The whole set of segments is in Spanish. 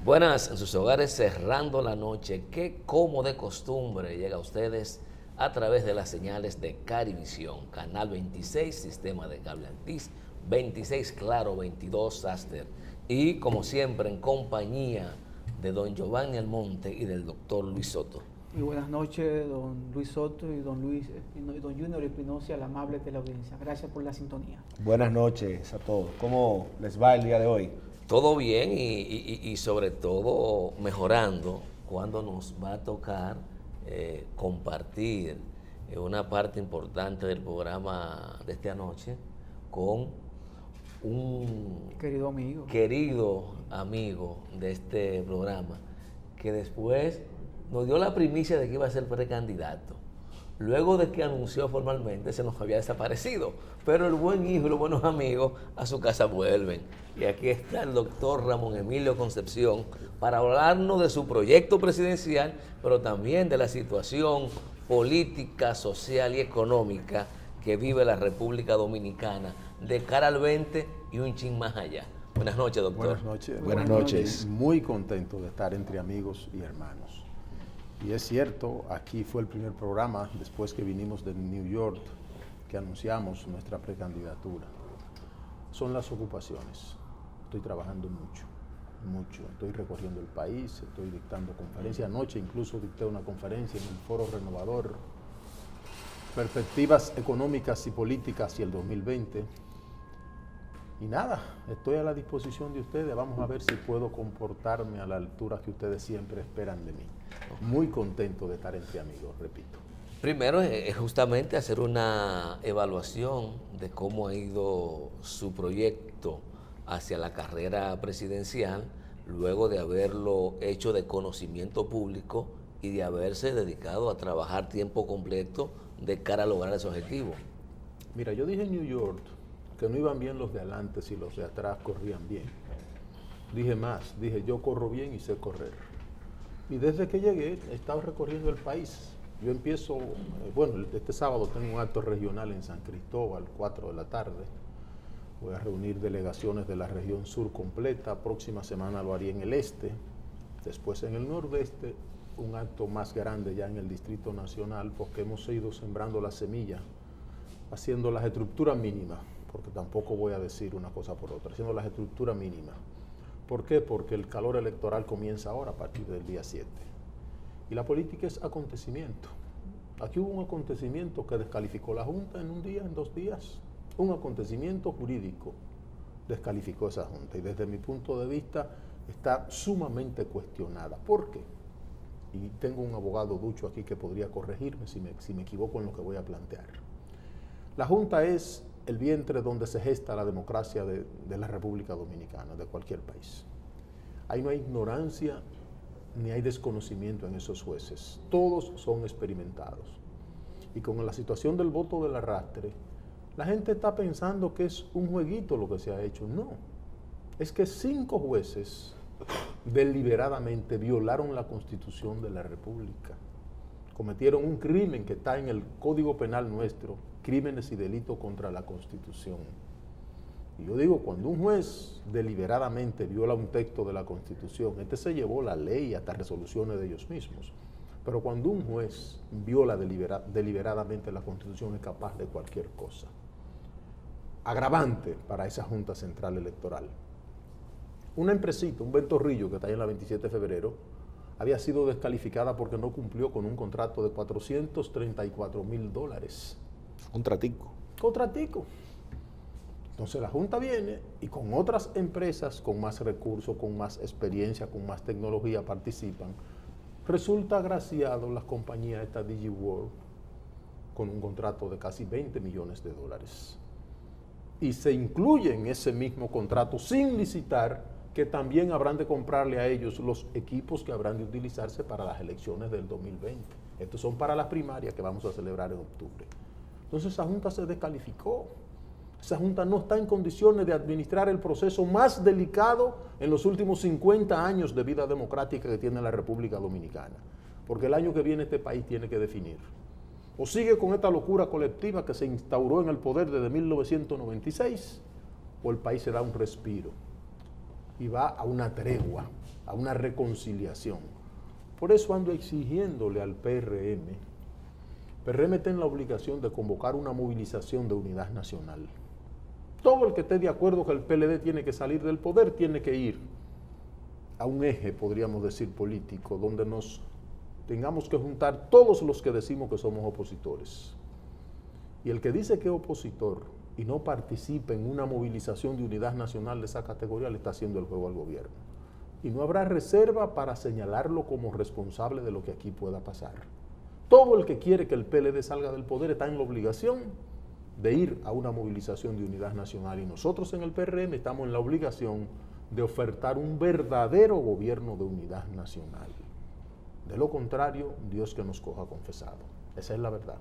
Buenas, en sus hogares cerrando la noche, que como de costumbre llega a ustedes a través de las señales de Carivisión, Canal 26, Sistema de Cable Altiz, 26 Claro, 22 Aster, y como siempre en compañía de don Giovanni Almonte y del doctor Luis Soto. Y buenas noches, don Luis Soto y don Junior Espinosa, a la amable teleaudiencia. Gracias por la sintonía. Buenas noches a todos. ¿Cómo les va el día de hoy? Todo bien y sobre todo mejorando cuando nos va a tocar compartir una parte importante del programa de esta noche con un querido amigo de este programa que después nos dio la primicia de que iba a ser precandidato. Luego de que anunció formalmente, se nos había desaparecido. Pero el buen hijo y los buenos amigos a su casa vuelven. Y aquí está el doctor Ramón Emilio Concepción para hablarnos de su proyecto presidencial, pero también de la situación política, social y económica que vive la República Dominicana de cara al 20 y un chin más allá. Buenas noches, doctor. Buenas noches. Buenas noches. Muy contento de estar entre amigos y hermanos. Y es cierto, aquí fue el primer programa después que vinimos de New York que anunciamos nuestra precandidatura. Son las ocupaciones. Estoy trabajando mucho. Estoy recorriendo el país, estoy dictando conferencias. Anoche incluso dicté una conferencia en el Foro Renovador, Perspectivas Económicas y Políticas hacia el 2020. Y nada, estoy a la disposición de ustedes. Vamos a ver si puedo comportarme a la altura que ustedes siempre esperan de mí. Muy contento de estar entre amigos, repito. Primero es justamente hacer una evaluación de cómo ha ido su proyecto hacia la carrera presidencial, luego de haberlo hecho de conocimiento público y de haberse dedicado a trabajar tiempo completo de cara a lograr ese objetivo. Mira, yo dije en New York que no iban bien los de adelante si los de atrás corrían bien. Dije yo corro bien y sé correr. Y desde que llegué he estado recorriendo el país. Yo empiezo, este sábado tengo un acto regional en San Cristóbal, 4 de la tarde. Voy a reunir delegaciones de la región sur completa. Próxima semana lo haría en el este. Después en el nordeste, un acto más grande ya en el Distrito Nacional, porque hemos ido sembrando la semilla, haciendo las estructuras mínimas, porque tampoco voy a decir una cosa por otra, haciendo las estructuras mínimas. ¿Por qué? Porque el calor electoral comienza ahora a partir del día 7. Y la política es acontecimiento. Aquí hubo un acontecimiento que descalificó la Junta en un día, en 2 días. Un acontecimiento jurídico descalificó esa Junta y desde mi punto de vista está sumamente cuestionada. ¿Por qué? Y tengo un abogado ducho aquí que podría corregirme si me equivoco en lo que voy a plantear. La Junta es el vientre donde se gesta la democracia de la República Dominicana, de cualquier país. Ahí no hay ignorancia ni hay desconocimiento en esos jueces. Todos son experimentados. Y con la situación del voto del arrastre, la gente está pensando que es un jueguito lo que se ha hecho. No, es que 5 jueces deliberadamente violaron la Constitución de la República. Cometieron un crimen que está en el Código Penal nuestro, crímenes y delitos contra la Constitución. Y yo digo, cuando un juez deliberadamente viola un texto de la Constitución, se llevó la ley hasta resoluciones de ellos mismos. Pero cuando un juez viola deliberadamente la Constitución, es capaz de cualquier cosa. Agravante para esa Junta Central Electoral. Una empresita, un ventorrillo que está ahí en la 27 de febrero, había sido descalificada porque no cumplió con un contrato de $434,000. Contratico. Entonces la Junta viene y con otras empresas con más recursos, con más experiencia, con más tecnología participan. Resulta agraciado las compañías esta DigiWorld con un contrato de casi $20 millones. Y se incluye en ese mismo contrato, sin licitar, que también habrán de comprarle a ellos los equipos que habrán de utilizarse para las elecciones del 2020. Estos son para las primarias que vamos a celebrar en octubre. Entonces esa Junta se descalificó. Esa Junta no está en condiciones de administrar el proceso más delicado en los últimos 50 años de vida democrática que tiene la República Dominicana. Porque el año que viene este país tiene que definir. O sigue con esta locura colectiva que se instauró en el poder desde 1996, o el país se da un respiro. y va a una tregua, a una reconciliación. Por eso ando exigiéndole al PRM. PRM está en la obligación de convocar una movilización de unidad nacional. Todo el que esté de acuerdo que el PLD tiene que salir del poder tiene que ir a un eje, podríamos decir, político, donde nos tengamos que juntar todos los que decimos que somos opositores. Y el que dice que es opositor y no participa en una movilización de unidad nacional de esa categoría le está haciendo el juego al gobierno. Y no habrá reserva para señalarlo como responsable de lo que aquí pueda pasar. Todo el que quiere que el PLD salga del poder está en la obligación de ir a una movilización de unidad nacional, y nosotros en el PRM estamos en la obligación de ofertar un verdadero gobierno de unidad nacional. De lo contrario, Dios que nos coja confesado. Esa es la verdad.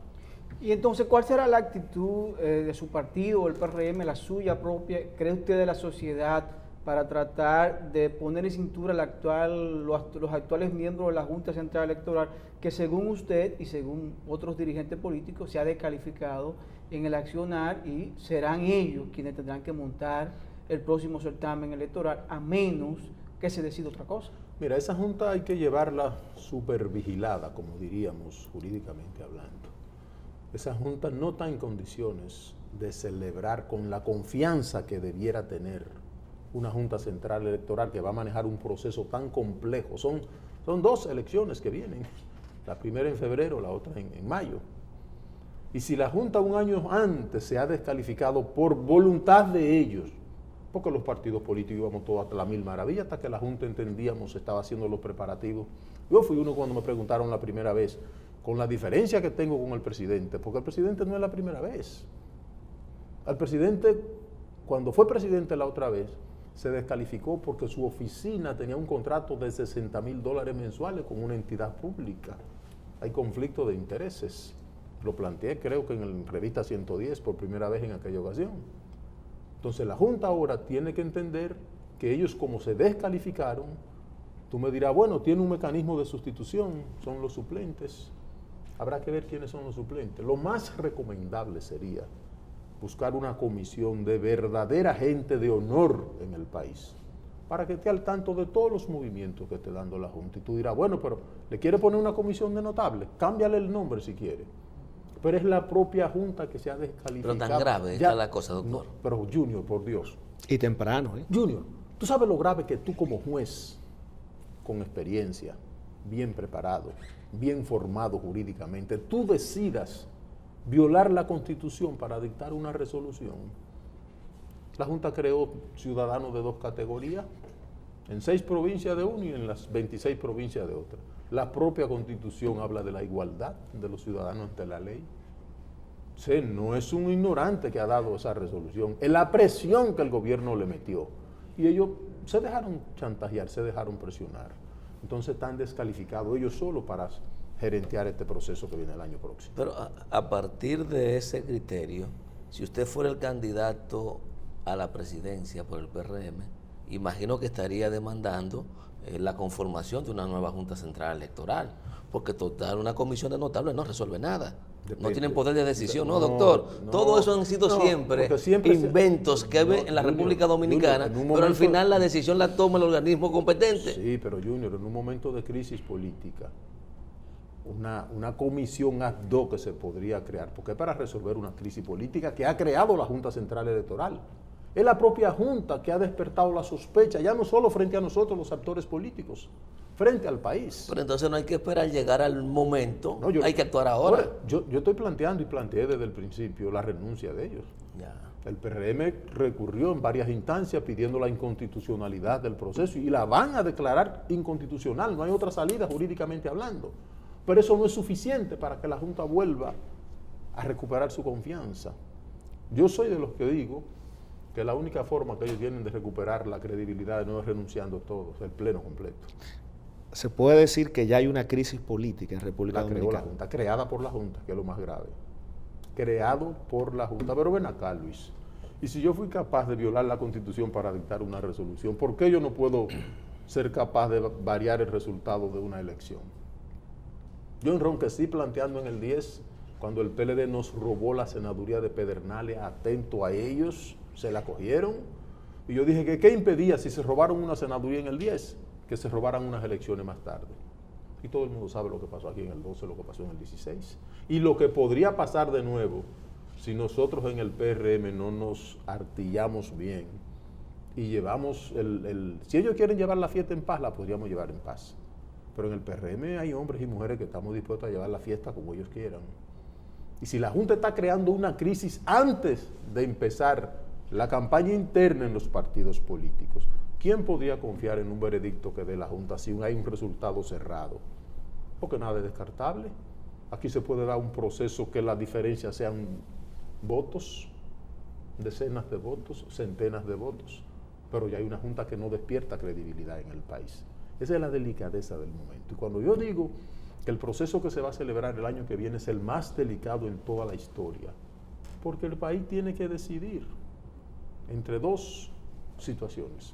Y entonces, ¿cuál será la actitud de su partido, el PRM, la suya propia, cree usted, de la sociedad, para tratar de poner en cintura los actuales miembros de la Junta Central Electoral, que según usted y según otros dirigentes políticos se ha descalificado en el accionar, y serán ellos quienes tendrán que montar el próximo certamen electoral, a menos que se decida otra cosa? Mira, esa Junta hay que llevarla supervigilada, como diríamos jurídicamente hablando. Esa Junta no está en condiciones de celebrar con la confianza que debiera tener una Junta Central Electoral que va a manejar un proceso tan complejo. Son dos elecciones que vienen, la primera en febrero, la otra en mayo. Y si la Junta un año antes se ha descalificado por voluntad de ellos, porque los partidos políticos íbamos todos hasta la mil maravillas, hasta que la Junta entendíamos estaba haciendo los preparativos. Yo fui uno cuando me preguntaron la primera vez, con la diferencia que tengo con el presidente, porque el presidente no es la primera vez. Al presidente, cuando fue presidente la otra vez, se descalificó porque su oficina tenía un contrato de $60,000 mensuales con una entidad pública. Hay conflicto de intereses. Lo planteé, creo que en la revista 110 por primera vez en aquella ocasión. Entonces la Junta ahora tiene que entender que ellos, como se descalificaron, tú me dirás, bueno, tiene un mecanismo de sustitución, son los suplentes. Habrá que ver quiénes son los suplentes. Lo más recomendable sería buscar una comisión de verdadera gente de honor en el país, para que esté al tanto de todos los movimientos que esté dando la Junta. Y tú dirás, bueno, pero ¿le quiere poner una comisión de notables? Cámbiale el nombre si quiere. Pero es la propia Junta que se ha descalificado. Pero tan grave está la cosa, doctor. No, pero Junior, por Dios. Y temprano, ¿eh? Junior, tú sabes lo grave que tú como juez, con experiencia, bien preparado, bien formado jurídicamente, tú decidas violar la Constitución para dictar una resolución. La Junta creó ciudadanos de dos categorías, en 6 provincias de uno y en las 26 provincias de otra. La propia Constitución habla de la igualdad de los ciudadanos ante la ley. Sí, no es un ignorante que ha dado esa resolución, es la presión que el gobierno le metió. Y ellos se dejaron chantajear, se dejaron presionar. Entonces están descalificados ellos solos para gerentear este proceso que viene el año próximo. Pero a partir de ese criterio, si usted fuera el candidato a la presidencia por el PRM, imagino que estaría demandando la conformación de una nueva Junta Central Electoral, porque total, una comisión de notables no resuelve nada. Depende. No tienen poder de decisión, ¿no, doctor? Todo eso han sido siempre inventos que hay en la República Dominicana, pero al final la decisión la toma el organismo competente. Sí, pero Junior, en un momento de crisis política, una comisión ad hoc que se podría crear, porque es para resolver una crisis política que ha creado la Junta Central Electoral. Es la propia Junta que ha despertado la sospecha, ya no solo frente a nosotros los actores políticos, frente al país. Pero entonces no hay que esperar llegar al momento, no, hay que actuar ahora. Yo estoy planteando y planteé desde el principio la renuncia de ellos. Ya. El PRM recurrió en varias instancias pidiendo la inconstitucionalidad del proceso y la van a declarar inconstitucional, no hay otra salida jurídicamente hablando. Pero eso no es suficiente para que la Junta vuelva a recuperar su confianza. Yo soy de los que digo que la única forma que ellos tienen de recuperar la credibilidad no es renunciando todos, el pleno completo. Se puede decir que ya hay una crisis política en República Dominicana. La Junta, creada por la Junta, que es lo más grave. Creado por la Junta. Pero ven acá, Luis. Y si yo fui capaz de violar la Constitución para dictar una resolución, ¿por qué yo no puedo ser capaz de variar el resultado de una elección? Yo enronquecí planteando en el 10, cuando el PLD nos robó la senaduría de Pedernales, atento a ellos, se la cogieron. Y yo dije que qué impedía si se robaron una senaduría en el 10, que se robaran unas elecciones más tarde. Y todo el mundo sabe lo que pasó aquí en el 12, lo que pasó en el 16. Y lo que podría pasar de nuevo si nosotros en el PRM no nos artillamos bien y llevamos si ellos quieren llevar la fiesta en paz, la podríamos llevar en paz. Pero en el PRM hay hombres y mujeres que estamos dispuestos a llevar la fiesta como ellos quieran. Y si la Junta está creando una crisis antes de empezar la campaña interna en los partidos políticos, ¿quién podría confiar en un veredicto que dé la Junta si hay un resultado cerrado? Porque nada es descartable. Aquí se puede dar un proceso que las diferencias sean votos, decenas de votos, centenas de votos, pero ya hay una Junta que no despierta credibilidad en el país. Esa es la delicadeza del momento. Y cuando yo digo que el proceso que se va a celebrar el año que viene es el más delicado en toda la historia, porque el país tiene que decidir entre dos situaciones.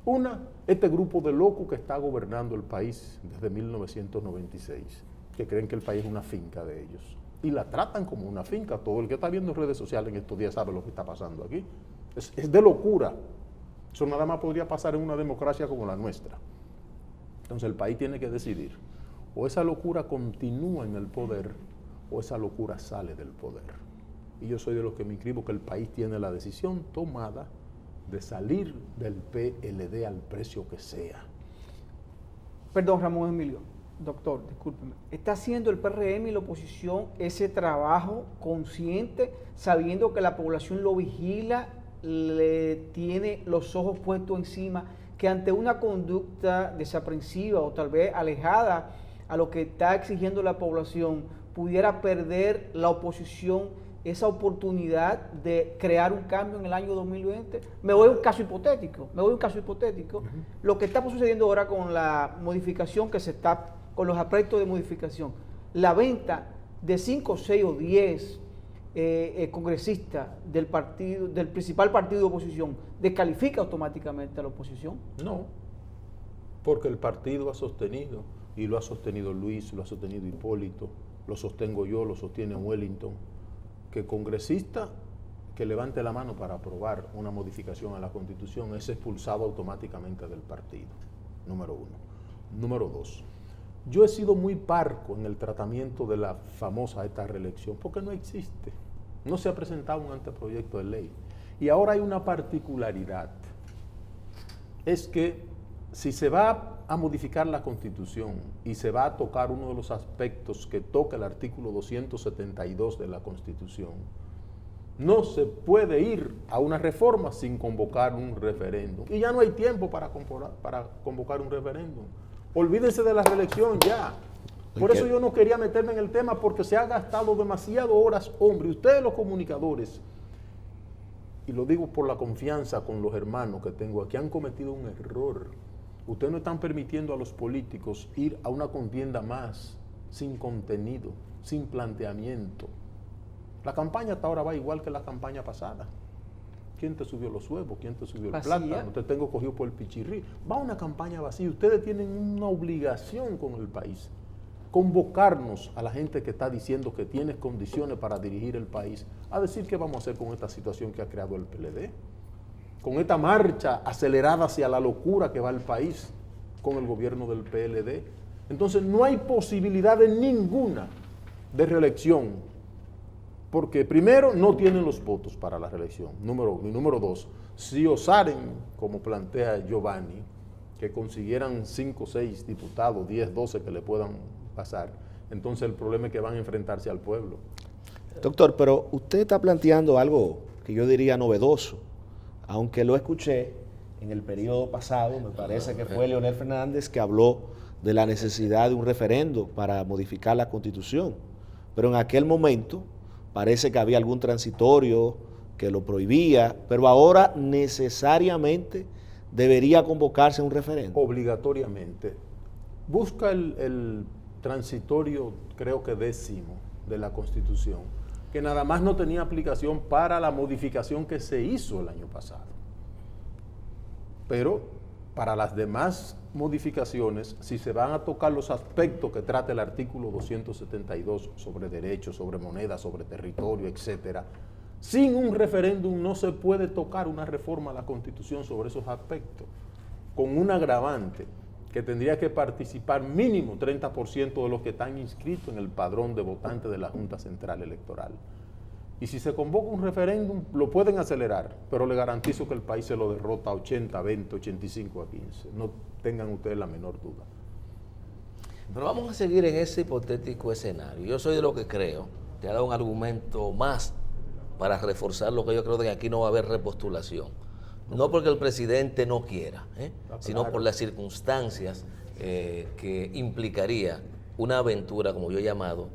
Una, este grupo de locos que está gobernando el país desde 1996, que creen que el país es una finca de ellos, y la tratan como una finca. Todo el que está viendo en redes sociales en estos días sabe lo que está pasando aquí. Es de locura. Eso nada más podría pasar en una democracia como la nuestra. Entonces el país tiene que decidir, o esa locura continúa en el poder, o esa locura sale del poder. Y yo soy de los que me inscribo que el país tiene la decisión tomada de salir del PLD al precio que sea. Perdón, Ramón Emilio, doctor, discúlpeme. ¿Está haciendo el PRM y la oposición ese trabajo consciente, sabiendo que la población lo vigila, le tiene los ojos puestos encima, que ante una conducta desaprensiva o tal vez alejada a lo que está exigiendo la población, pudiera perder la oposición esa oportunidad de crear un cambio en el año 2020? Me voy a un caso hipotético. Lo que está sucediendo ahora con la modificación con los aspectos de modificación, la venta de 5, 6 o 10 congresistas del principal partido de oposición, ¿descalifica automáticamente a la oposición? No, porque el partido ha sostenido, y lo ha sostenido Luis, lo ha sostenido Hipólito, lo sostengo yo, lo sostiene Wellington, que congresista que levante la mano para aprobar una modificación a la Constitución es expulsado automáticamente del partido, número uno. Número dos, yo he sido muy parco en el tratamiento de la famosa esta reelección, porque no existe, no se ha presentado un anteproyecto de ley. Y ahora hay una particularidad, es que si se va a modificar la Constitución y se va a tocar uno de los aspectos que toca el artículo 272 de la Constitución, no se puede ir a una reforma sin convocar un referéndum. Y ya no hay tiempo para convocar un referéndum. Olvídense de la reelección ya. Por eso yo no quería meterme en el tema, porque se ha gastado demasiadas horas, hombre. Ustedes los comunicadores, y lo digo por la confianza con los hermanos que tengo aquí, han cometido un error. Ustedes no están permitiendo a los políticos ir a una contienda más, sin contenido, sin planteamiento. La campaña hasta ahora va igual que la campaña pasada. ¿Quién te subió los huevos? ¿Quién te subió el plátano? Te tengo cogido por el pichirrí. Va una campaña vacía. Ustedes tienen una obligación con el país. Convocarnos a la gente que está diciendo que tiene condiciones para dirigir el país, a decir qué vamos a hacer con esta situación que ha creado el PLD. Con esta marcha acelerada hacia la locura que va el país con el gobierno del PLD. Entonces no hay posibilidad de ninguna de reelección, porque primero no tienen los votos para la reelección, número uno. Y número dos, si osaren, como plantea Giovanni, que consiguieran 5 o 6 diputados, 10, 12 que le puedan pasar, entonces el problema es que van a enfrentarse al pueblo. Doctor, pero usted está planteando algo que yo diría novedoso, aunque lo escuché en el periodo pasado, me parece que fue Leonel Fernández que habló de la necesidad de un referendo para modificar la Constitución, pero en aquel momento parece que había algún transitorio que lo prohibía, pero ahora necesariamente debería convocarse un referendo. Obligatoriamente. Busca el transitorio, creo que 10º de la Constitución, que nada más no tenía aplicación para la modificación que se hizo el año pasado. Pero para las demás modificaciones, si se van a tocar los aspectos que trata el artículo 272 sobre derechos, sobre moneda, sobre territorio, etcétera, Sin un referéndum no se puede tocar una reforma a la Constitución sobre esos aspectos, con un agravante que tendría que participar mínimo 30% de los que están inscritos en el padrón de votantes de la Junta Central Electoral. Y si se convoca un referéndum, lo pueden acelerar, pero le garantizo que el país se lo derrota 80, 20, 85 a 15. No tengan ustedes la menor duda. Pero vamos a seguir en ese hipotético escenario. Yo soy de lo que creo, te ha dado un argumento más para reforzar lo que yo creo de que aquí no va a haber repostulación. No porque el presidente no quiera, sino por las circunstancias que implicaría una aventura, como yo he llamado,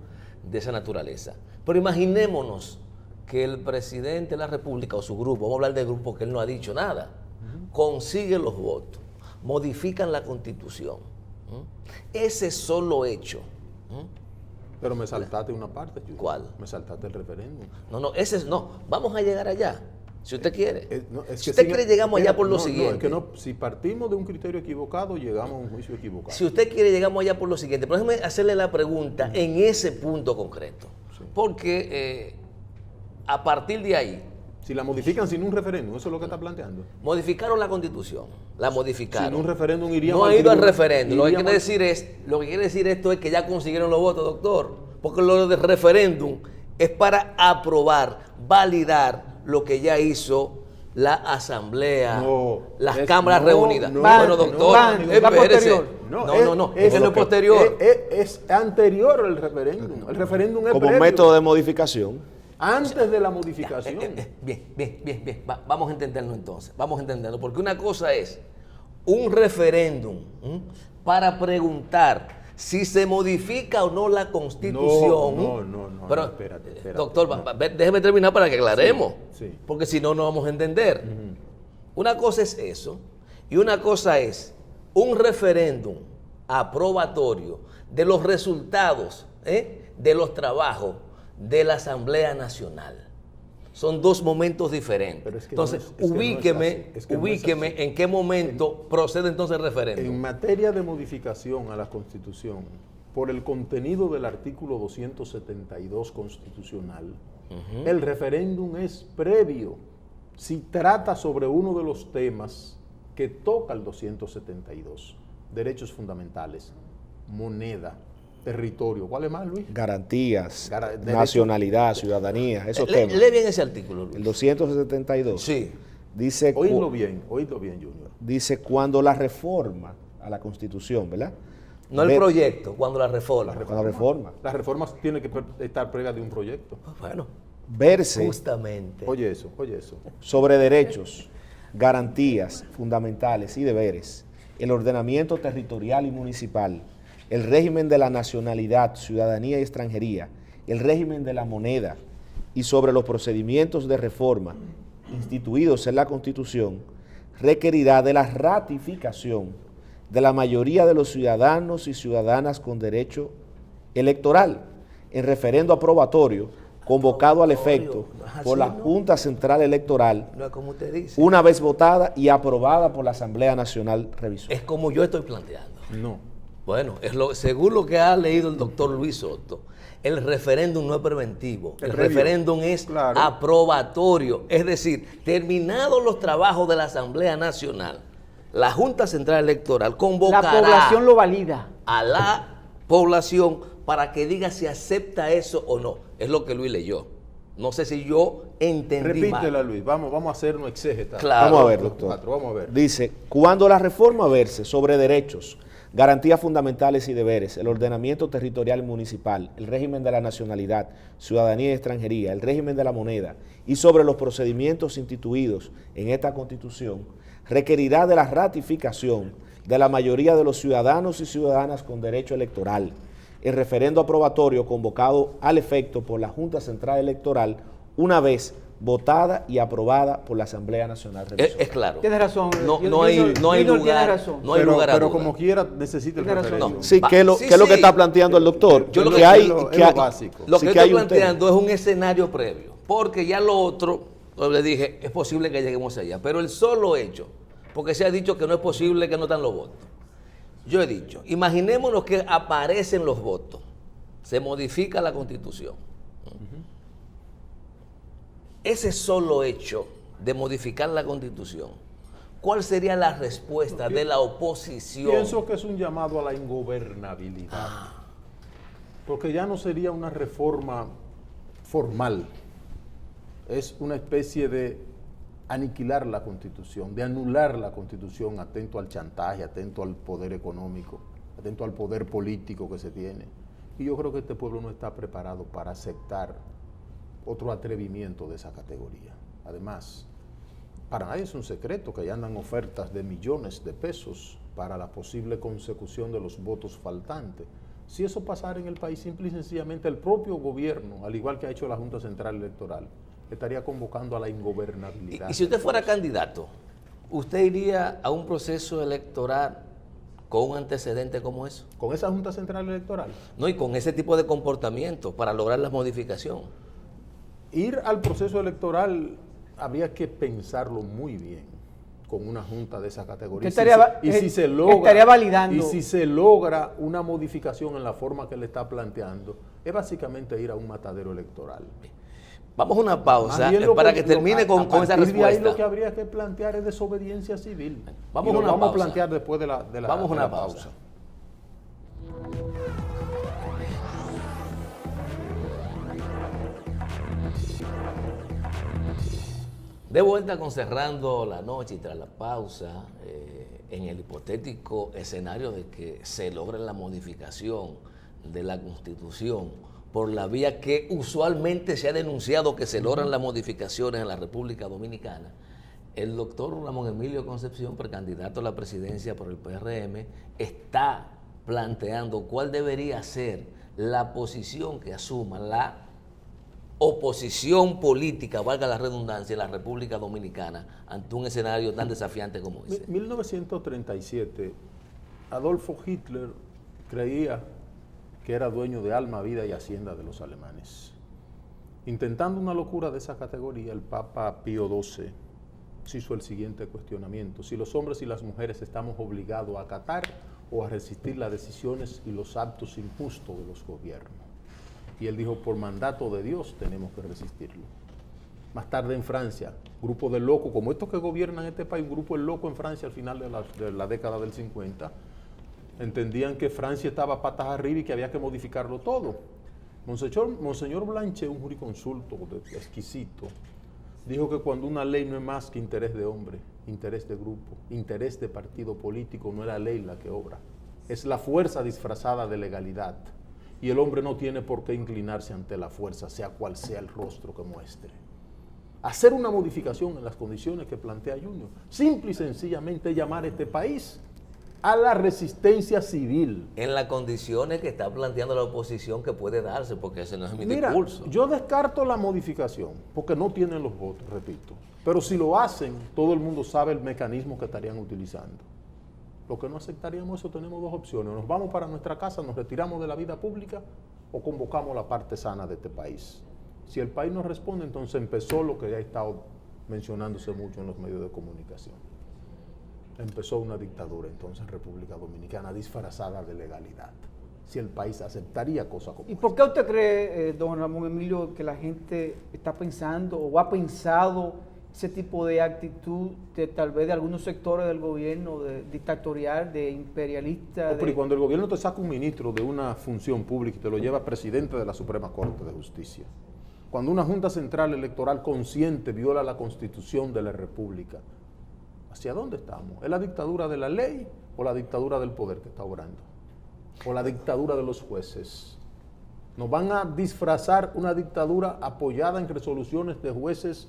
de esa naturaleza. Pero imaginémonos que el presidente de la República o su grupo, vamos a hablar del grupo que él no ha dicho nada, consigue los votos, modifican la Constitución. Ese solo hecho. Pero me saltaste una parte, Junior. ¿Cuál? Me saltaste el referéndum. No, ese es no. Vamos a llegar allá, si usted quiere. Es Si que usted quiere, llegamos allá por lo no, siguiente. es que no, si partimos de un criterio equivocado, llegamos a un juicio equivocado. Si usted quiere, llegamos allá por lo siguiente. Pero déjeme hacerle la pregunta en ese punto concreto. Sí. Porque a partir de ahí, Si la modifican sin un referéndum, eso es lo que está planteando. modificaron la Constitución. La modificaron. Sin un referéndum iríamos No ha ido al tribunal, referéndum. Lo que quiere decir esto es que ya consiguieron los votos, doctor. Porque lo de referéndum es para aprobar, validar lo que ya hizo la Asamblea, las cámaras reunidas. bueno, doctor, va posterior. No, eso no es posterior. Es anterior al referéndum. El referéndum es Como previo, método de modificación. antes de la modificación. Bien. Vamos a entenderlo entonces. Vamos a entenderlo. Porque una cosa es un referéndum para preguntar si se modifica o no la Constitución. No, Pero, espérate. doctor, déjeme terminar para que aclaremos. Sí. Porque si no, no vamos a entender. Una cosa es eso y una cosa es un referéndum aprobatorio de los resultados de los trabajos de la Asamblea Nacional. Son dos momentos diferentes. Pero es que entonces, no es- es que no es ubíqueme, así, es que no es ubíqueme así. en qué momento procede entonces el referéndum. En materia de modificación a la Constitución, por el contenido del artículo 272 constitucional, el referéndum es previo si trata sobre uno de los temas que toca el 272, derechos fundamentales, moneda, territorio. ¿Cuál es más, Luis? Garantías, Derecho. nacionalidad, ciudadanía, esos Lee temas. bien ese artículo, Luis. El 272 Sí. dice, Oídlo bien, Junior. dice cuando la reforma a la Constitución, ¿verdad? No el Ve- proyecto, cuando la reforma. Cuando la reforma. Las reformas tienen que estar previas de un proyecto. Bueno, Verse justamente. Oye eso. sobre derechos, garantías fundamentales y deberes, el ordenamiento territorial y municipal, el régimen de la nacionalidad, ciudadanía y extranjería, el régimen de la moneda y sobre los procedimientos de reforma instituidos en la Constitución, requerirá de la ratificación de la mayoría de los ciudadanos y ciudadanas con derecho electoral en referendo aprobatorio convocado al efecto por la Junta Central Electoral No es como usted dice. una vez votada y aprobada por la Asamblea Nacional Revisora. Es como yo estoy planteando. No. Bueno, según lo que ha leído el doctor Luis Soto, el referéndum no es preventivo, el previo. referéndum es Claro. aprobatorio. Es decir, terminados los trabajos de la Asamblea Nacional, la Junta Central Electoral La convocará población lo valida. a la población para que diga si acepta eso o no. Es lo que Luis leyó. No sé si yo entendí Repítela, mal. Luis. Vamos a hacer un exégeta. Claro. Vamos a ver, Los doctor. cuatro, vamos a ver. Dice, cuando la reforma verse sobre derechos, garantías fundamentales y deberes, el ordenamiento territorial y municipal, el régimen de la nacionalidad, ciudadanía y extranjería, el régimen de la moneda y sobre los procedimientos instituidos en esta Constitución, requerirá de la ratificación de la mayoría de los ciudadanos y ciudadanas con derecho electoral. El referendo aprobatorio convocado al efecto por la Junta Central Electoral una vez votada y aprobada por la Asamblea Nacional Revisora. Es claro. Tienes razón. No, Yo- no hay Junior lugar. tiene razón. No hay lugar a pero duda. como quiera necesita el Tiene razón. referéndum. No. Sí, ¿qué es lo, Sí, qué es lo que sí. está planteando el doctor? Yo lo que que- hay, es lo que hay- básico. Lo sí que que estoy hay un tema. planteando es un escenario previo, porque ya lo otro, como le dije, es posible que lleguemos allá, pero el solo hecho, porque se ha dicho que no es posible que no están los votos. Yo he dicho, imaginémonos que aparecen los votos, se modifica la Constitución. ese solo hecho de modificar la Constitución, ¿cuál sería la respuesta de la oposición? Pienso que es un llamado a la ingobernabilidad. Porque ya no sería una reforma formal, es una especie de aniquilar la Constitución, de anular la Constitución, atento al chantaje, atento al poder económico, atento al poder político que se tiene. Y yo creo que este pueblo no está preparado para aceptar otro atrevimiento de esa categoría. Además, para nadie es un secreto que ya andan ofertas de millones de pesos para la posible consecución de los votos faltantes. Si eso pasara en el país, simple y sencillamente el propio gobierno, al igual que ha hecho la Junta Central Electoral, estaría convocando a la ingobernabilidad. Y si usted fuera candidato, ¿usted iría a un proceso electoral con un antecedente como eso? ¿Con esa Junta Central Electoral? No, y con ese tipo de comportamiento para lograr la modificación. Ir al proceso electoral habría que pensarlo muy bien con una junta de esa categoría. Estaría validando. Y si se logra una modificación en la forma que le está planteando, es básicamente ir a un matadero electoral. Vamos a una pausa para que termine con esa respuesta. Ahí lo que habría que plantear es desobediencia civil. Vamos a plantear después de la Vamos a una pausa. De vuelta con Cerrando la Noche y tras la pausa, en el hipotético escenario de que se logre la modificación de la Constitución por la vía que usualmente se ha denunciado que se logran las modificaciones en la República Dominicana, el doctor Ramón Emilio Concepción, precandidato a la presidencia por el PRM, está planteando cuál debería ser la posición que asuma la oposición política, valga la redundancia, en la República Dominicana ante un escenario tan desafiante como ese. En 1937, Adolfo Hitler creía que era dueño de alma, vida y hacienda de los alemanes. Intentando una locura de esa categoría, el Papa Pío XII se hizo el siguiente cuestionamiento: si los hombres y las mujeres estamos obligados a acatar o a resistir las decisiones y los actos injustos de los gobiernos. Y él dijo, por mandato de Dios tenemos que resistirlo. Más tarde en Francia, grupo de locos, como estos que gobiernan este país, un grupo de locos en Francia al final de la década del 50, entendían que Francia estaba patas arriba y que había que modificarlo todo. Monseñor Blanchet, un jurisconsulto exquisito, dijo que cuando una ley no es más que interés de hombre, interés de grupo, interés de partido político, no es la ley la que obra, es la fuerza disfrazada de legalidad. Y el hombre no tiene por qué inclinarse ante la fuerza, sea cual sea el rostro que muestre. Hacer una modificación en las condiciones que plantea Junior, simple y sencillamente llamar a este país a la resistencia civil. En las condiciones que está planteando la oposición que puede darse, porque ese no es mi Mira, discurso. yo descarto la modificación, porque no tienen los votos, repito. Pero si lo hacen, todo el mundo sabe el mecanismo que estarían utilizando. Lo que no aceptaríamos, eso tenemos dos opciones: nos vamos para nuestra casa, nos retiramos de la vida pública o convocamos la parte sana de este país. Si el país no responde, entonces empezó lo que ya ha estado mencionándose mucho en los medios de comunicación. Empezó una dictadura entonces en República Dominicana disfrazada de legalidad. Si el país aceptaría cosas como ¿Y por qué usted cree, don Ramón Emilio, que la gente está pensando o ha pensado ese tipo de actitud de tal vez de algunos sectores del gobierno, de dictatorial, de imperialista? Pero cuando el gobierno te saca un ministro de una función pública y te lo lleva presidente de la Suprema Corte de Justicia, cuando una Junta Central Electoral consciente viola la Constitución de la República, ¿hacia dónde estamos? ¿Es la dictadura de la ley o la dictadura del poder que está obrando? ¿O la dictadura de los jueces? Nos van a disfrazar una dictadura apoyada en resoluciones de jueces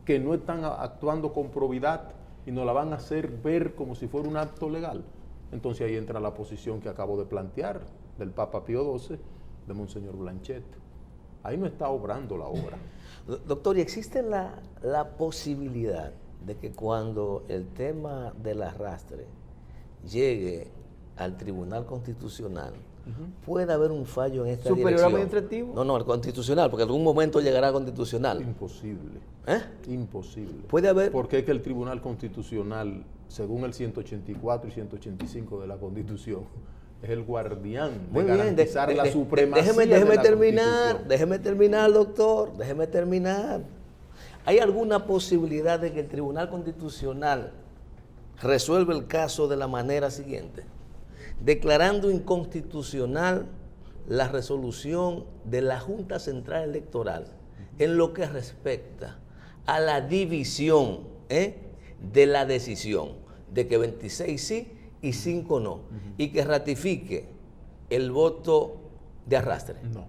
que no están actuando con probidad y nos la van a hacer ver como si fuera un acto legal. Entonces ahí entra la posición que acabo de plantear del Papa Pío XII, de Monseñor Blanchet. Ahí no está obrando la obra. Doctor, ¿y existe la posibilidad de que cuando el tema del arrastre llegue al Tribunal Constitucional, pueda haber un fallo en esta ¿Superior dirección? administrativo? No, al constitucional, porque en algún momento llegará al constitucional. Imposible. Imposible. Puede haber. Porque es que el Tribunal Constitucional, según el 184 y 185 de la Constitución, es el guardián de garantizar la supremacía de la Constitución. Déjeme terminar, doctor, déjeme terminar. ¿hay alguna posibilidad de que el Tribunal Constitucional resuelva el caso de la manera siguiente? Declarando inconstitucional la resolución de la Junta Central Electoral en lo que respecta a la división de la decisión de que 26 sí y 5 no, y que ratifique el voto de arrastre. No.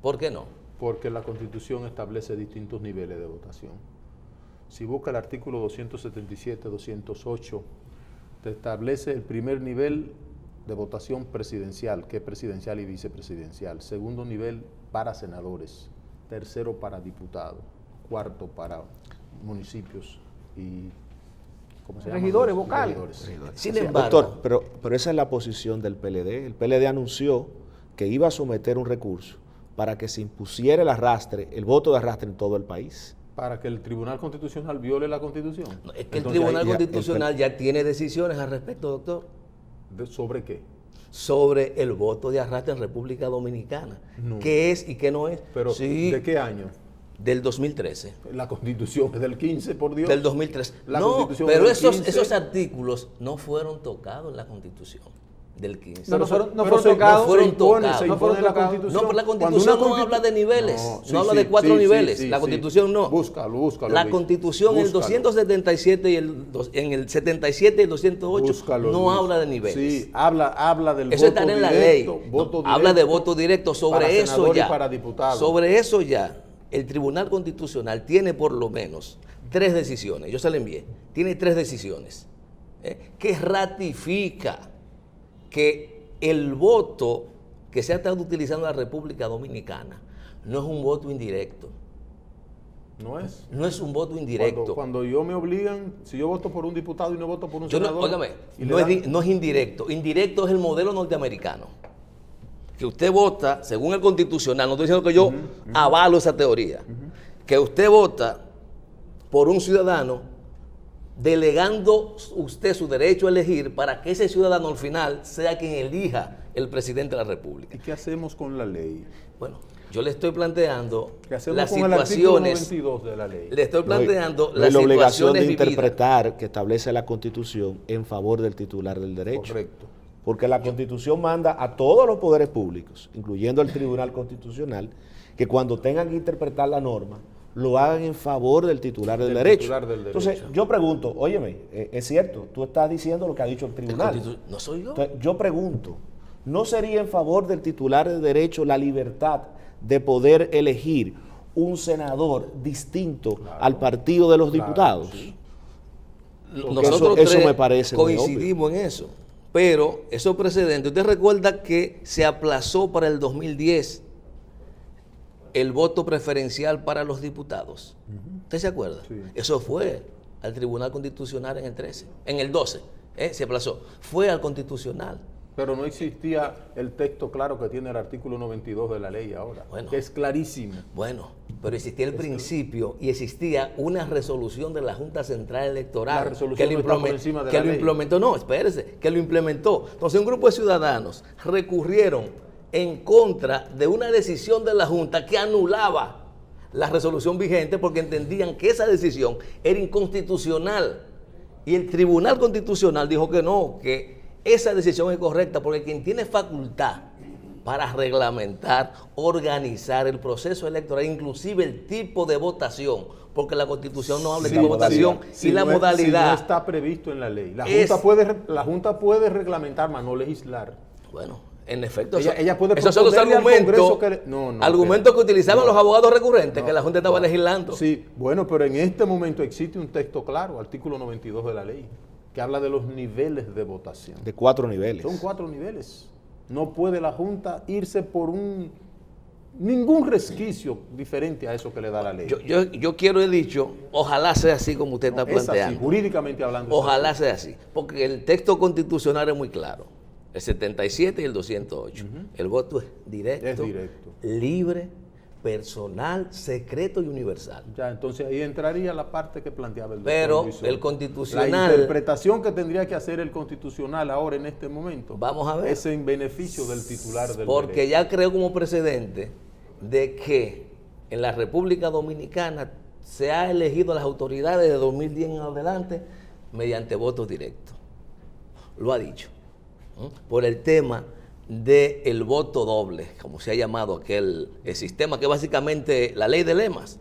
¿Por qué no? Porque la Constitución establece distintos niveles de votación. Si busca el artículo 277, 208, te establece el primer nivel de votación presidencial, que es presidencial y vicepresidencial. Segundo nivel para senadores. Tercero para diputados. Cuarto para municipios y ¿cómo se llama? Regidores, vocales. Sin embargo, Doctor, pero esa es la posición del PLD. El PLD anunció que iba a someter un recurso para que se impusiera el arrastre, el voto de arrastre en todo el país. Para que el Tribunal Constitucional viole la Constitución. es que Entonces, el Tribunal ahí ya Constitucional ya tiene decisiones al respecto, doctor, ¿sobre qué? sobre el voto de arrastre en República Dominicana. No. ¿Qué es y qué no es? Pero, Sí, ¿de qué año? del 2013. La Constitución es del 15, por Dios. Del 2003. La No, Constitución pero del esos 15. artículos no fueron tocados en la Constitución del 15. No, no fueron pero tocados. no fueron se impone tocados. la No fueron tocados. Constitución. No, pero la Cuando Constitución una no habla de niveles, sí, no habla de sí, 4 sí, niveles. sí, La sí. Constitución no. Búscalo, La Luis. Constitución en el Búscalo. 277 y en el 77 y el 208 Búscalo, no Luis. habla de niveles. Sí, habla del Eso voto está en la directo, ley. voto No, habla de directo voto directo. Sobre para eso senador y ya. para diputado. Sobre eso ya. El Tribunal Constitucional tiene por lo menos 3 decisiones. Yo se la envié. Tiene 3 decisiones que ratifica que el voto que se ha estado utilizando en la República Dominicana no es un voto indirecto. ¿No es? No es un voto indirecto. Cuando yo me obligan, si yo voto por un diputado y no voto por un Yo no, senador. óigame, y no, le es, dan- no es indirecto. Indirecto es el modelo norteamericano. Que usted vota, según el constitucional, no estoy diciendo que yo avalo esa teoría, que usted vota por un ciudadano delegando usted su derecho a elegir para que ese ciudadano al final sea quien elija el presidente de la República. ¿Y qué hacemos con la ley? Bueno, yo le estoy planteando ¿Qué hacemos las con el artículo situaciones, 92 de la ley? le estoy planteando No hay las la obligación de situaciones vividas. interpretar que establece la Constitución en favor del titular del derecho. Correcto. Porque la Constitución manda a todos los poderes públicos, incluyendo el Tribunal Constitucional, que cuando tengan que interpretar la norma, lo hagan en favor del titular del derecho. titular del derecho. Entonces, yo pregunto, óyeme, es cierto, tú estás diciendo lo que ha dicho el tribunal. No soy yo. Entonces, yo pregunto, ¿no sería en favor del titular del derecho la libertad de poder elegir un senador distinto al partido de los diputados? sí. Nosotros eso tres me parece muy coincidimos en eso. Pero esos precedentes, usted recuerda que se aplazó para el 2010 el voto preferencial para los diputados. ¿Usted se acuerda? Sí. Eso fue al Tribunal Constitucional en el 13, en el 12, se aplazó. Fue al Constitucional. Pero no existía el texto claro que tiene el artículo 92 de la ley ahora, Bueno. que es clarísimo. Bueno, pero existía el principio y existía una resolución de la Junta Central Electoral La resolución no está por encima de que la lo ley. implementó. No, espérese, que lo implementó. Entonces un grupo de ciudadanos recurrieron en contra de una decisión de la Junta que anulaba la resolución vigente porque entendían que esa decisión era inconstitucional. Y el Tribunal Constitucional dijo que no, que esa decisión es correcta porque quien tiene facultad para reglamentar, organizar el proceso electoral, inclusive el tipo de votación, porque la Constitución no habla de Sí, tipo de votación Si y la no es- modalidad. Si no está previsto en la ley. La Es- Junta puede reglamentar, mas no legislar. Bueno, en efecto, Ella puede esos son los proponerle al argumentos, Congreso que no, argumentos que utilizaban no, los abogados recurrentes, no, que la Junta estaba legislando. Sí, bueno, pero en este momento existe un texto claro, artículo 92 de la ley, que habla de los niveles de votación. De 4 niveles. Son 4 niveles. No puede la Junta irse por ningún resquicio diferente a eso que le da la ley. Yo quiero, he dicho, ojalá sea así como usted está Es así, planteando. jurídicamente hablando. es Ojalá así. sea así, porque el texto constitucional es muy claro. El 77 y el 208. El voto es directo, Es directo. libre, personal, secreto y universal. Ya, entonces ahí entraría la parte que planteaba el doctor Pero Luis el Soto. constitucional- La interpretación que tendría que hacer el constitucional ahora en este momento. Vamos a ver. Es en beneficio del titular del Porque derecho. ya creo como precedente de que en la República Dominicana se ha elegido a las autoridades de 2010 en adelante mediante votos directos. Lo ha dicho. Por el tema del voto doble, como se ha llamado el sistema, que es básicamente la ley de lemas.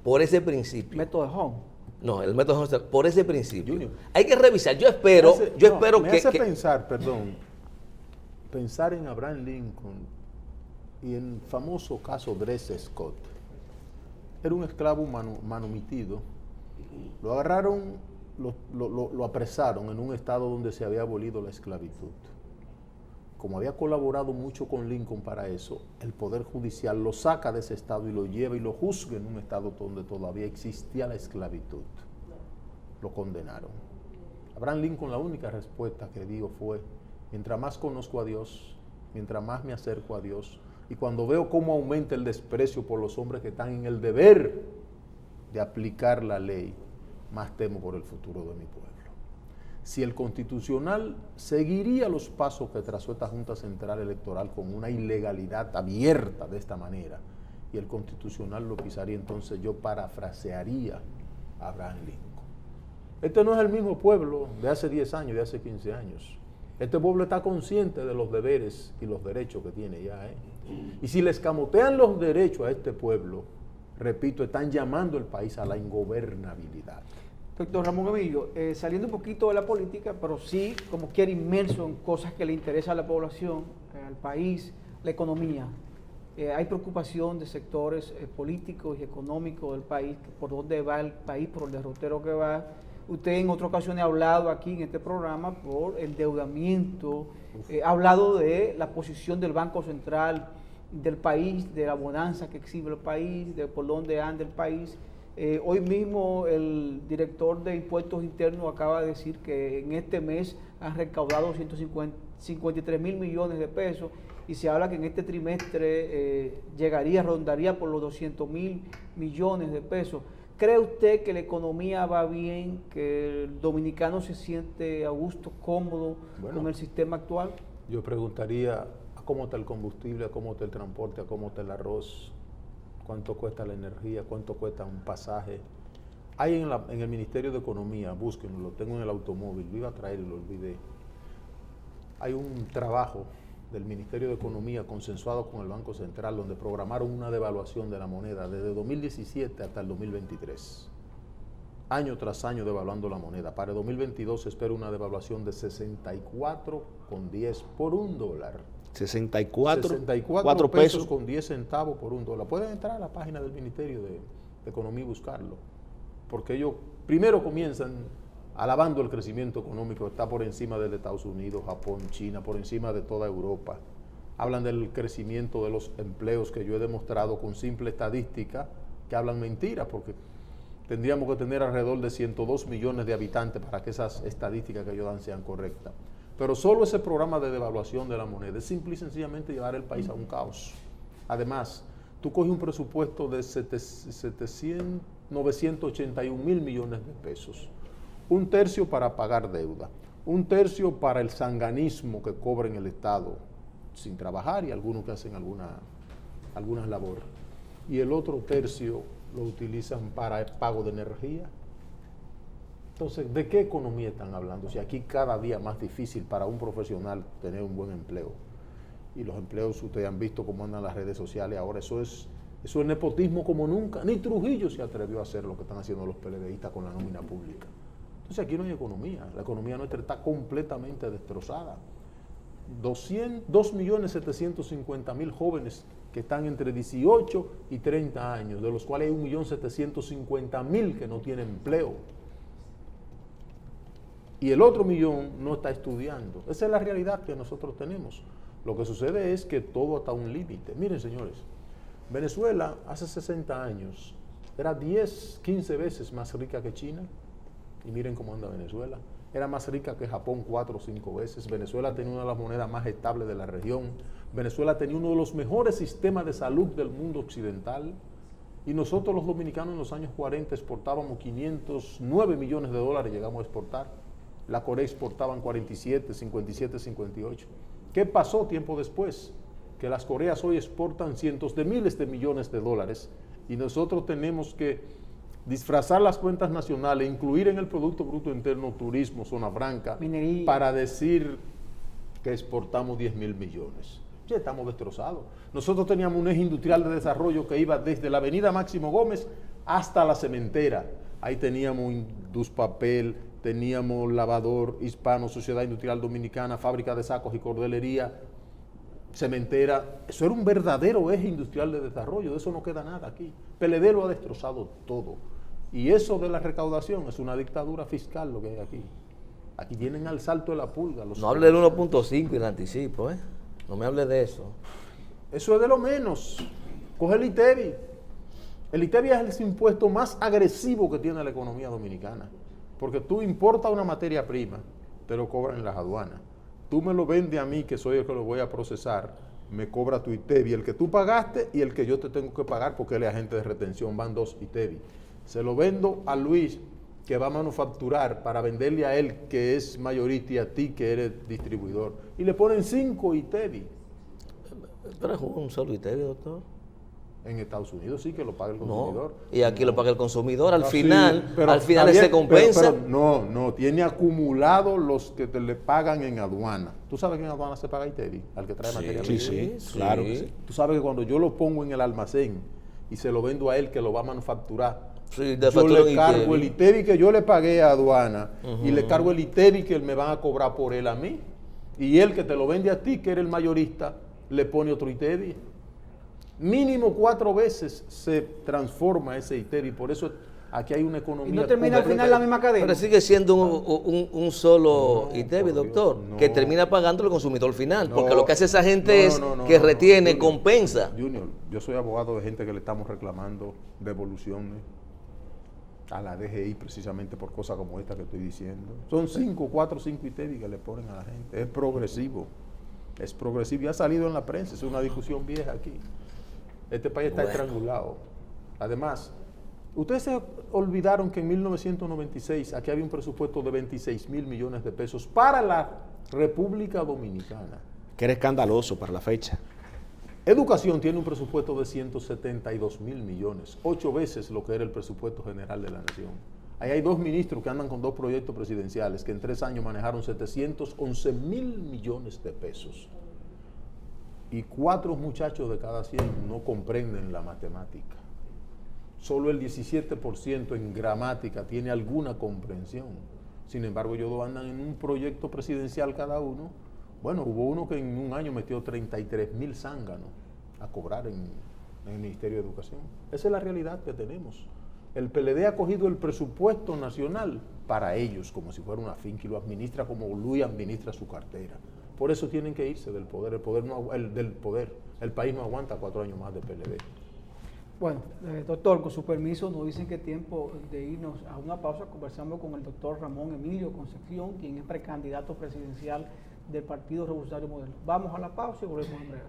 Por ese principio. Método de Home. No, el método Home, por ese principio. Junior. Hay que revisar. Yo espero me que... hace pensar, pensar en Abraham Lincoln y en el famoso caso Dred Scott. Era un esclavo manumitido. Lo agarraron, lo apresaron en un estado donde se había abolido la esclavitud. Como había colaborado mucho con Lincoln para eso, el Poder Judicial lo saca de ese estado y lo lleva y lo juzga en un estado donde todavía existía la esclavitud. Lo condenaron. Abraham Lincoln, la única respuesta que dio fue: mientras más conozco a Dios, mientras más me acerco a Dios, y cuando veo cómo aumenta el desprecio por los hombres que están en el deber de aplicar la ley, más temo por el futuro de mi pueblo. Si el Constitucional seguiría los pasos que trazó esta Junta Central Electoral con una ilegalidad abierta de esta manera, y el Constitucional lo pisaría, entonces yo parafrasearía a Abraham Lincoln. Este no es el mismo pueblo de hace 10 años, de hace 15 años. Este pueblo está consciente de los deberes y los derechos que tiene ya. Y si le escamotean los derechos a este pueblo, repito, están llamando al país a la ingobernabilidad. Doctor Ramón Emilio, saliendo un poquito de la política, pero sí, como quiera, inmerso en cosas que le interesan a la población, al país, la economía. Hay preocupación de sectores políticos y económicos del país, por dónde va el país, por el derrotero que va. Usted en otra ocasión ha hablado aquí en este programa por endeudamiento, ha hablado de la posición del Banco Central del país, de la bonanza que exhibe el país, de por dónde anda el país. Hoy mismo el director de Impuestos Internos acaba de decir que en este mes han recaudado 153 mil millones de pesos y se habla que en este trimestre rondaría por los 200 mil millones de pesos. ¿Cree usted que la economía va bien, que el dominicano se siente a gusto, cómodo con el sistema actual? Yo preguntaría a cómo está el combustible, a cómo está el transporte, a cómo está el arroz, cuánto cuesta la energía, cuánto cuesta un pasaje. Hay en el Ministerio de Economía, búsquenlo, lo tengo en el automóvil, lo iba a traer y lo olvidé. Hay un trabajo del Ministerio de Economía consensuado con el Banco Central donde programaron una devaluación de la moneda desde 2017 hasta el 2023. Año tras año devaluando la moneda. Para el 2022 se espera una devaluación de 64,10 por $1. 64 pesos con 10 centavos por $1. Pueden entrar a la página del Ministerio de Economía y buscarlo, porque ellos primero comienzan alabando el crecimiento económico, está por encima del de Estados Unidos, Japón, China, por encima de toda Europa. Hablan del crecimiento de los empleos que yo he demostrado con simple estadística que hablan mentiras, porque tendríamos que tener alrededor de 102 millones de habitantes para que esas estadísticas que ellos dan sean correctas. Pero solo ese programa de devaluación de la moneda es simple y sencillamente llevar el país a un caos. Además, tú coges un presupuesto de 981 mil millones de pesos, un tercio para pagar deuda, un tercio para el sanganismo que cobra en el Estado sin trabajar y algunos que hacen algunas labores, y el otro tercio lo utilizan para el pago de energía. Entonces, ¿de qué economía están hablando? Si aquí cada día más difícil para un profesional tener un buen empleo. Y los empleos, ustedes han visto cómo andan las redes sociales ahora, eso es nepotismo como nunca. Ni Trujillo se atrevió a hacer lo que están haciendo los PLDistas con la nómina pública. Entonces aquí no hay economía, la economía nuestra está completamente destrozada. 2.750.000 jóvenes que están entre 18 y 30 años, de los cuales hay 1.750.000 que no tienen empleo. Y el otro millón no está estudiando. Esa es la realidad que nosotros tenemos. Lo que sucede es que todo está a un límite. Miren, señores, Venezuela hace 60 años era 10, 15 veces más rica que China. Y miren cómo anda Venezuela. Era más rica que Japón 4 o 5 veces. Venezuela tenía una de las monedas más estables de la región. Venezuela tenía uno de los mejores sistemas de salud del mundo occidental. Y nosotros los dominicanos en los años 40 exportábamos 509 millones de dólares, llegamos a exportar. La Corea exportaban 47, 57, 58. ¿Qué pasó tiempo después? Que las Coreas hoy exportan cientos de miles de millones de dólares y nosotros tenemos que disfrazar las cuentas nacionales, incluir en el Producto Bruto Interno turismo, zona franca, minería, para decir que exportamos 10.000 millones. Ya estamos destrozados. Nosotros teníamos un eje industrial de desarrollo que iba desde la avenida Máximo Gómez hasta la cementera. Ahí teníamos Induspapel, teníamos Lavador Hispano, Sociedad Industrial Dominicana, fábrica de sacos y cordelería, cementera. Eso era un verdadero eje industrial de desarrollo, de eso no queda nada aquí. PLD lo ha destrozado todo. Y eso de la recaudación es una dictadura fiscal lo que hay aquí. Aquí tienen al salto de la pulga. No hable del 1.5 y el anticipo, ¿eh? No me hable de eso. Eso es de lo menos. Coge el ITEVI. El ITEVI es el impuesto más agresivo que tiene la economía dominicana. Porque tú importas una materia prima, te lo cobran en las aduanas. Tú me lo vendes a mí, que soy el que lo voy a procesar, me cobra tu ITEVI, el que tú pagaste y el que yo te tengo que pagar porque él es agente de retención, van 2 ITEVI. Se lo vendo a Luis, que va a manufacturar, para venderle a él, que es mayorista, y a ti, que eres distribuidor. Y le ponen 5 ITEVI. Pero es un solo ITEVI, doctor. En Estados Unidos sí que lo paga el consumidor. No, y aquí lo paga el consumidor. Al Ah, final, sí, pero al final está se bien, compensa. pero no, tiene acumulado los que te le pagan en aduana. ¿Tú sabes que en aduana se paga ITEVI? Al que trae materia prima. Sí, claro que sí. Tú sabes que cuando yo lo pongo en el almacén y se lo vendo a él que lo va a manufacturar, Sí, yo le cargo el ITEVI que yo le pagué a aduana y le cargo el ITEVI que me van a cobrar por él a mí. Y él que te lo vende a ti, que eres el mayorista, le pone otro ITEVI. Mínimo 4 veces se transforma ese ITEVI. Por eso aquí hay una economía. y no termina al final la misma cadena. Pero sigue siendo un solo ITEVI, por doctor, Dios, no. que termina pagando el consumidor final. No, porque lo que hace esa gente que retiene, Junior, compensa. Junior, yo soy abogado de gente que le estamos reclamando devoluciones a la DGI precisamente por cosas como esta que estoy diciendo. Son 4 o 5 ITEVI que le ponen a la gente. Es progresivo. Es progresivo y ha salido en la prensa. Es una discusión vieja aquí. Este país está estrangulado. Además, ustedes se olvidaron que en 1996 aquí había un presupuesto de 26.000 millones de pesos para la República Dominicana. Que era escandaloso para la fecha. Educación tiene un presupuesto de 172.000 millones, 8 veces lo que era el presupuesto general de la nación. Ahí hay 2 ministros que andan con 2 proyectos presidenciales que en 3 años manejaron 711.000 millones de pesos. Y 4 muchachos de cada 100 no comprenden la matemática. Solo el 17% en gramática tiene alguna comprensión. Sin embargo, ellos 2 andan en un proyecto presidencial cada uno. Bueno, hubo uno que en un año metió 33.000 zánganos a cobrar en el Ministerio de Educación. Esa es la realidad que tenemos. El PLD ha cogido el presupuesto nacional para ellos, como si fuera una finca, y lo administra como Luis administra su cartera. Por eso tienen que irse del poder. El país no aguanta 4 años más de PLD. Bueno, doctor, con su permiso, nos dicen que es tiempo de irnos a una pausa. Conversamos con el doctor Ramón Emilio Concepción, quien es precandidato presidencial del Partido Revolucionario Moderno. Vamos a la pausa y volvemos en breve.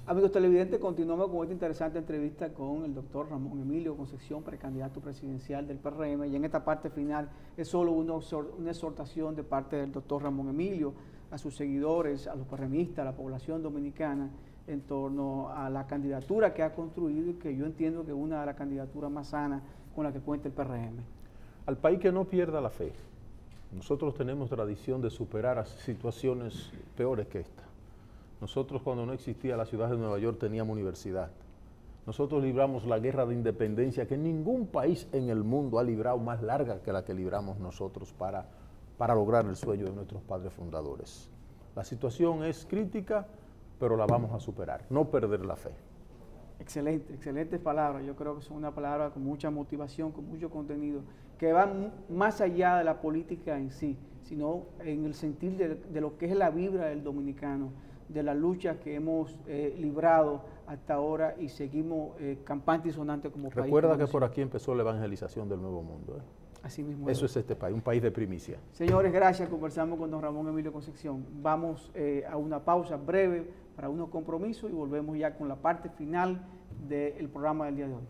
Amigos televidentes, continuamos con esta interesante entrevista con el doctor Ramón Emilio Concepción, precandidato presidencial del PRM, y en esta parte final es solo una exhortación de parte del doctor Ramón Emilio a sus seguidores, a los PRMistas, a la población dominicana, en torno a la candidatura que ha construido y que yo entiendo que es una de las candidaturas más sanas con la que cuenta el PRM. Al país que no pierda la fe. Nosotros tenemos tradición de superar a situaciones peores que esta. Nosotros, cuando no existía la ciudad de Nueva York, teníamos universidad. Nosotros libramos la guerra de independencia que ningún país en el mundo ha librado más larga que la que libramos nosotros para lograr el sueño de nuestros padres fundadores. La situación es crítica, pero la vamos a superar, no perder la fe. Excelente, excelentes palabras. Yo creo que son una palabra con mucha motivación, con mucho contenido, que van más allá de la política en sí, sino en el sentido de lo que es la vibra del dominicano, de la lucha que hemos librado hasta ahora y seguimos campante y sonante como país. Recuerda que por aquí empezó la evangelización del Nuevo Mundo. Así mismo. Eso es este país, un país de primicia. Señores, gracias. Conversamos con don Ramón Emilio Concepción. Vamos a una pausa breve para unos compromisos y volvemos ya con la parte final del programa del día de hoy.